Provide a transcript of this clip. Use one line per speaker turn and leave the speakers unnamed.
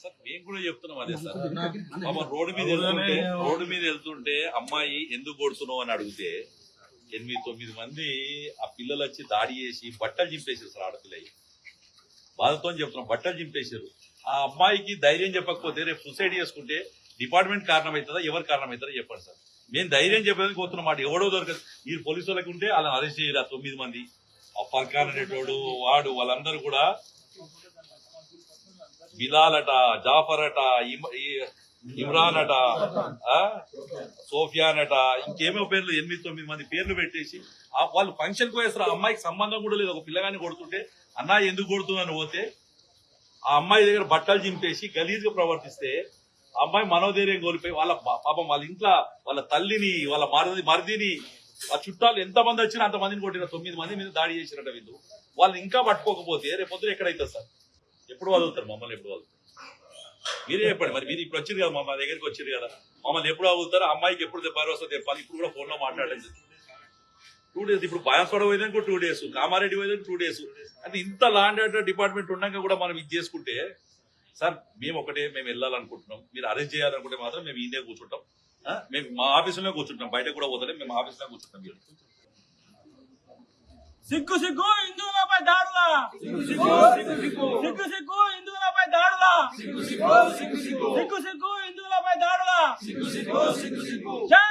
Sir మేము కూడా చెప్తున్నాం అదే సార్. పాపం రోడ్డు మీద వెళ్తుంటే అమ్మాయి ఎందుకు కొడుతున్నావు అని అడిగితే 8-9 మంది ఆ పిల్లలు వచ్చి దాడి చేసి బట్టలు చింపేసారు సార్. ఆడపిల్ల బాధతో చెప్తున్నాం, బట్టలు చింపేశారు. ఆ అమ్మాయికి ధైర్యం చెప్పకపోతే రేపు సూసైడ్ చేసుకుంటే డిపార్ట్మెంట్ కారణం అవుతుందా, ఎవరు కారణం అవుతారో చెప్పండి సార్. మేము ధైర్యం చెప్పడానికి పోతున్న మాట ఎవడో దొరకదు. మీరు పోలీసు వాళ్ళకి ఉంటే వాళ్ళని అరెస్ట్ చేయరు. 9 మంది ఆ ఫర్ఖాన్ అనేటోడు వాడు వాళ్ళందరూ కూడా బిలాల్ అట, జాఫర్ అట, ఇమ్రాన్ అట, సోఫియాన్ అట, ఇంకేమో పేర్లు 8-9 మంది పేర్లు పెట్టేసి వాళ్ళు ఫంక్షన్ కు వేస్తారు. ఆ అమ్మాయికి సంబంధం కూడా లేదు. ఒక పిల్లగాని కొడుతుంటే అన్నా ఎందుకు కొడుతుందని పోతే ఆ అమ్మాయి దగ్గర బట్టలు చింపేసి గలీజ్ గా ప్రవర్తిస్తే ఆ అమ్మాయి మనోధైర్యం కోల్పోయి వాళ్ళ పాపం వాళ్ళ ఇంట్లో వాళ్ళ తల్లిని, వాళ్ళ మరిదిని, ఆ చుట్టాలు ఎంతమంది వచ్చినా అంతమందిని కొట్టిన 9 మంది మీద దాడి చేసినట్టు వీళ్ళు. వాళ్ళు ఇంకా పట్టుకోకపోతే రేపు పొద్దున ఎక్కడైతుంది సార్? ఎప్పుడు వదులుతారు మమ్మల్ని? ఎప్పుడు వదులుతారు మీరే చెప్పండి. మరి మీరు ఇప్పుడు వచ్చారు కదా, మా దగ్గరికి వచ్చారు కదా, మమ్మల్ని ఎప్పుడు వదులుతారు? అమ్మాయికి ఎప్పుడు భరోసా తెప్పాలి? ఇప్పుడు కూడా ఫోన్ లో మాట్లాడలేదు. 2 days. ఇప్పుడు బాయస్వాడ పోయేదానికి 2 days, కామారెడ్డి పోయేదానికి 2 days. అంటే ఇంత లాండ్ ఆర్డర్ డిపార్ట్మెంట్ ఉన్నాక కూడా మనం ఇది చేసుకుంటే సార్ మేము వెళ్ళాలనుకుంటున్నాం. మీరు అరెస్ట్ చేయాలనుకుంటే మాత్రం మేము ఈయనే కూర్చుంటాం. మేము మా ఆఫీసులో కూర్చుంటాం, బయట కూడా పోతలే, మేము ఆఫీసులో కూర్చుంటాం.
సిగ్గు సిగ్గు హిందువులపై దాడులా, సిగ్గు సిగ్గు హిందువులపై దాడులా, సిగ్గు సిగ్గు హిందువులపై దాడులా. జై